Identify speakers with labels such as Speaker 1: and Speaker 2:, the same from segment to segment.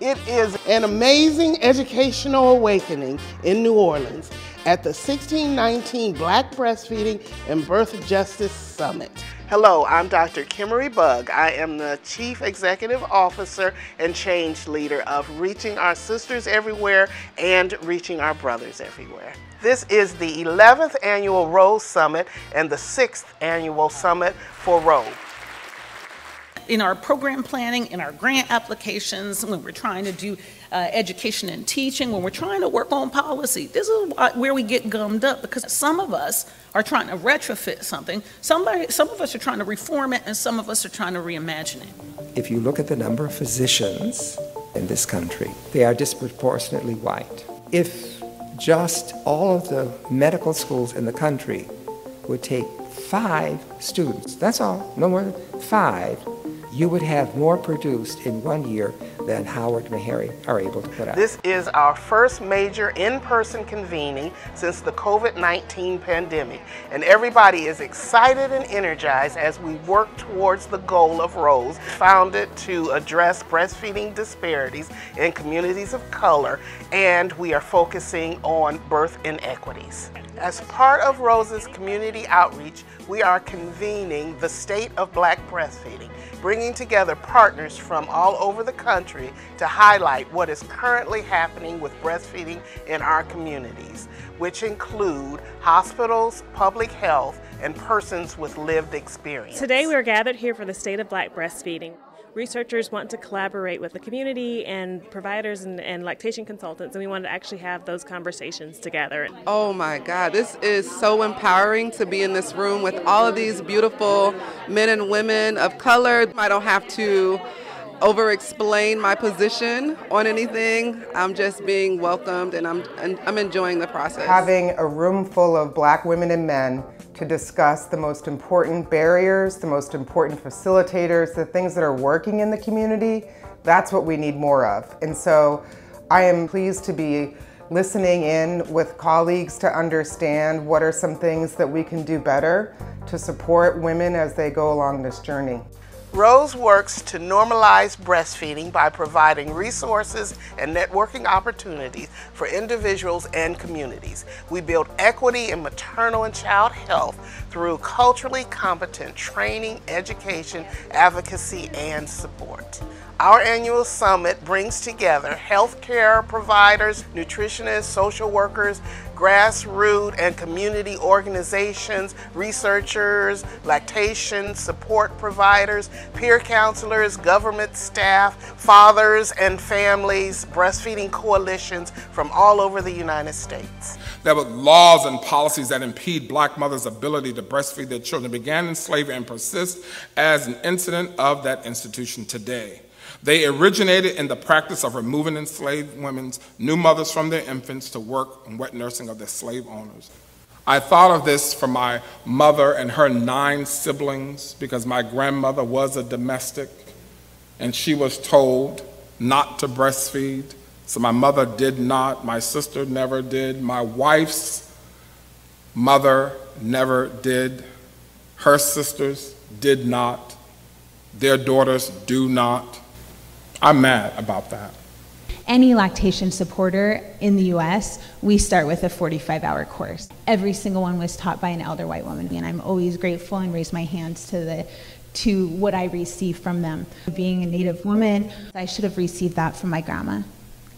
Speaker 1: It is an amazing educational awakening in New Orleans at the 1619 Black Breastfeeding and Birth Justice Summit. Hello, I'm Dr. Kimmery Bugg. I am the Chief Executive Officer and Change Leader of Reaching Our Sisters Everywhere and Reaching Our Brothers Everywhere. This is the 11th annual Rose Summit and the 6th annual Summit for Rose.
Speaker 2: In our program planning, in our grant applications, when we're trying to do education and teaching, when we're trying to work on policy, this is where we get gummed up, because some of us are trying to retrofit something, some of us are trying to reform it, and some of us are trying to reimagine it.
Speaker 3: If you look at the number of physicians in this country, they are disproportionately white. If just all of the medical schools in the country would take 5 students, that's all, no more than 5, you would have more produced in 1 year than Howard and Meharry are able to put out.
Speaker 1: This is our first major in-person convening since the COVID-19 pandemic, and everybody is excited and energized as we work towards the goal of Rose, founded to address breastfeeding disparities in communities of color, and we are focusing on birth inequities. As part of Rose's community outreach, we are convening the State of Black Breastfeeding, bringing together partners from all over the country to highlight what is currently happening with breastfeeding in our communities, which include hospitals, public health, and persons with lived experience.
Speaker 4: Today we are gathered here for the State of Black Breastfeeding. Researchers want to collaborate with the community and providers and lactation consultants, and we wanted to actually have those conversations together.
Speaker 5: Oh my God, this is so empowering to be in this room with all of these beautiful men and women of color. I don't have to over-explain my position on anything. I'm just being welcomed, and I'm enjoying the process.
Speaker 6: Having a room full of Black women and men to discuss the most important barriers, the most important facilitators, the things that are working in the community, that's what we need more of. And so I am pleased to be listening in with colleagues to understand what are some things that we can do better to support women as they go along this journey.
Speaker 1: Rose works to normalize breastfeeding by providing resources and networking opportunities for individuals and communities. We build equity in maternal and child health through culturally competent training, education, advocacy, and support. Our annual summit brings together healthcare providers, nutritionists, social workers, grassroots and community organizations, researchers, lactation support providers, peer counselors, government staff, fathers and families, breastfeeding coalitions from all over the United States.
Speaker 7: There were laws and policies that impede Black mothers' ability to breastfeed their children began in slavery and persist as an incident of that institution today. They originated in the practice of removing enslaved women's new mothers from their infants to work in wet nursing of their slave owners. I thought of this for my mother and her 9 siblings because my grandmother was a domestic and she was told not to breastfeed. So my mother did not, my sister never did, my wife's mother never did, her sisters did not, their daughters do not. I'm mad about that.
Speaker 8: Any lactation supporter in the US, we start with a 45-hour course. Every single one was taught by an elder white woman, and I'm always grateful and raise my hands to what I receive from them. Being a Native woman, I should have received that from my grandma.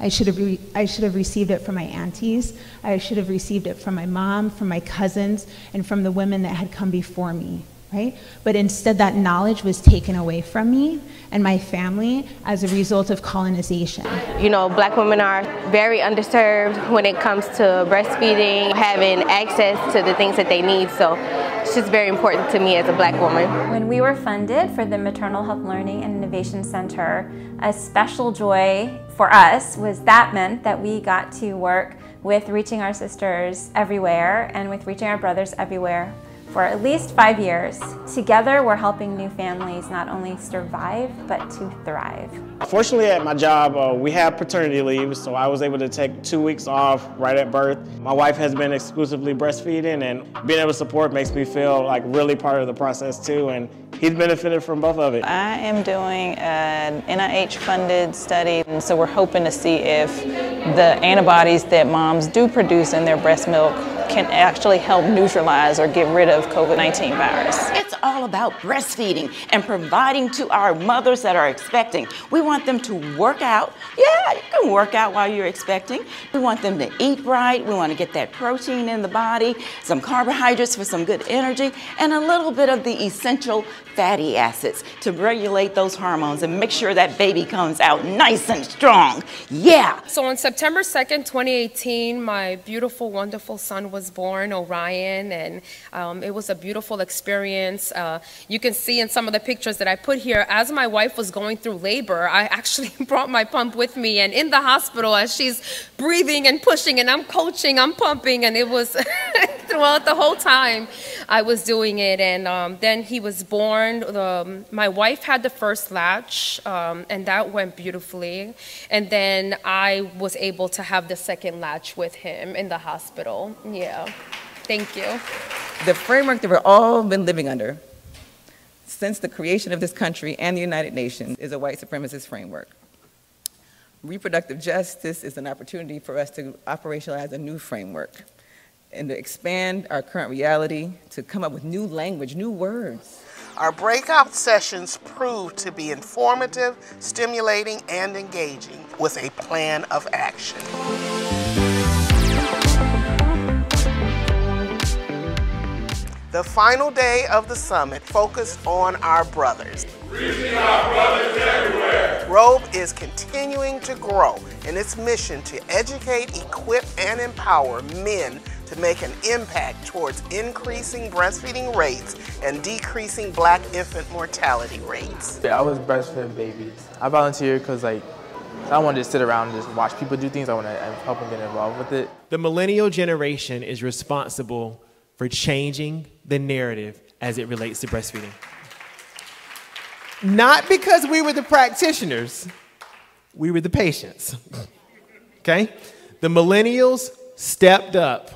Speaker 8: I should have received it from my aunties. I should have received it from my mom, from my cousins, and from the women that had come before me. Right? But instead that knowledge was taken away from me and my family as a result of colonization.
Speaker 9: You know, Black women are very underserved when it comes to breastfeeding, having access to the things that they need, so it's just very important to me as a Black woman.
Speaker 10: When we were funded for the Maternal Health Learning and Innovation Center, a special joy for us was that meant that we got to work with Reaching Our Sisters Everywhere and with Reaching Our Brothers Everywhere for at least 5 years. Together, we're helping new families not only survive, but to thrive.
Speaker 11: Fortunately, at my job, we have paternity leave, so I was able to take 2 weeks off right at birth. My wife has been exclusively breastfeeding, and being able to support makes me feel like really part of the process too, and he's benefited from both of it.
Speaker 12: I am doing an NIH-funded study, and so we're hoping to see if the antibodies that moms do produce in their breast milk can actually help neutralize or get rid of COVID-19 virus.
Speaker 13: It's all about breastfeeding and providing to our mothers that are expecting. We want them to work out. Yeah, you can work out while you're expecting. We want them to eat right. We want to get that protein in the body, some carbohydrates for some good energy, and a little bit of the essential fatty acids to regulate those hormones and make sure that baby comes out nice and strong. Yeah.
Speaker 14: So on September 2nd, 2018, my beautiful, wonderful son was born, Orion, and it was a beautiful experience. You can see in some of the pictures that I put here, as my wife was going through labor, I actually brought my pump with me, and in the hospital, as she's breathing and pushing, and I'm coaching, I'm pumping, and it was throughout the whole time I was doing it, and then he was born. My wife had the first latch, and that went beautifully, and then I was able to have the second latch with him in the hospital. Yeah, thank you.
Speaker 15: The framework that we've all been living under since the creation of this country and the United Nations is a white supremacist framework. Reproductive justice is an opportunity for us to operationalize a new framework and to expand our current reality, to come up with new language, new words.
Speaker 1: Our breakout sessions proved to be informative, stimulating, and engaging with a plan of action. The final day of the summit focused on our brothers.
Speaker 7: Reaching our brothers everywhere.
Speaker 1: ROBE is continuing to grow in its mission to educate, equip, and empower men to make an impact towards increasing breastfeeding rates and decreasing Black infant mortality rates.
Speaker 16: Yeah, I was breastfeeding babies. I volunteered because I don't want to just sit around and just watch people do things. I want to help them get involved with it.
Speaker 17: The millennial generation is responsible for changing the narrative as it relates to breastfeeding. Not because we were the practitioners, we were the patients, okay? The millennials stepped up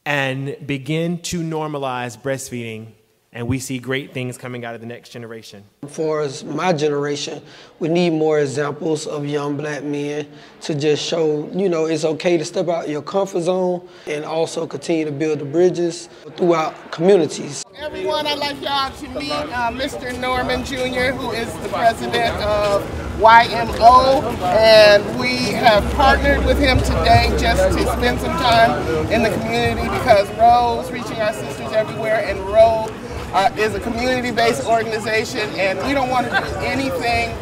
Speaker 17: and begin to normalize breastfeeding, and we see great things coming out of the next generation.
Speaker 18: For us, my generation, we need more examples of young Black men to just show, you know, it's okay to step out your comfort zone and also continue to build the bridges throughout communities.
Speaker 1: Everyone, I'd like y'all to meet Mr. Norman Jr., who is the president of YMO, and we have partnered with him today just to spend some time in the community because ROBE's Reaching Our Sisters Everywhere, and ROBE is a community-based organization, and we don't want to do anything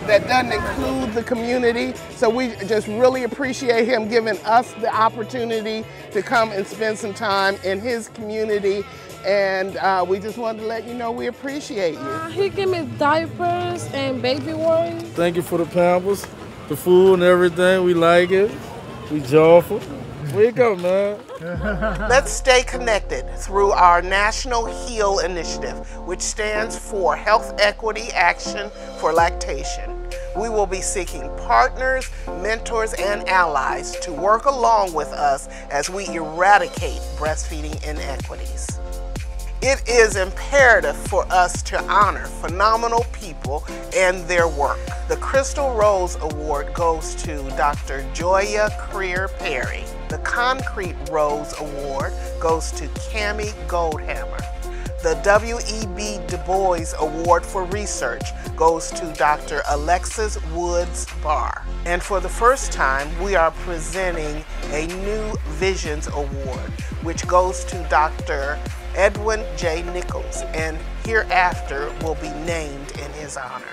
Speaker 1: that doesn't include the community. So we just really appreciate him giving us the opportunity to come and spend some time in his community. And we just wanted to let you know we appreciate you.
Speaker 19: He gave me diapers and baby wipes.
Speaker 20: Thank you for the Pampers, the food and everything. We like it. We joyful. Where you go, man?
Speaker 1: Let's stay connected through our National HEAL initiative, which stands for Health Equity Action for Lactation. We will be seeking partners, mentors, and allies to work along with us as we eradicate breastfeeding inequities. It is imperative for us to honor phenomenal people and their work. The Crystal Rose Award goes to Dr. Joya Creer-Perry. The Concrete Rose Award goes to Cammie Goldhammer. The W.E.B. Du Bois Award for Research goes to Dr. Alexis Woods Barr. And for the first time, we are presenting a new Visions Award, which goes to Dr. Edwin J. Nichols, and hereafter will be named in his honor.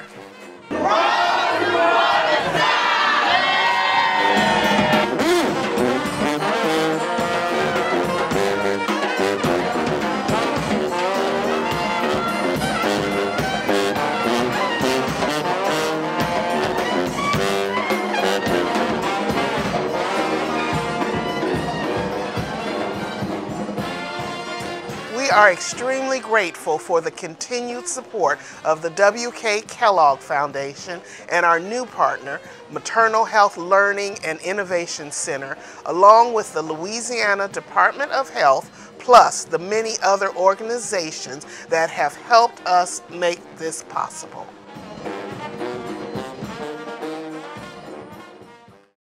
Speaker 1: are extremely grateful for the continued support of the W.K. Kellogg Foundation and our new partner, Maternal Health Learning and Innovation Center, along with the Louisiana Department of Health, plus the many other organizations that have helped us make this possible.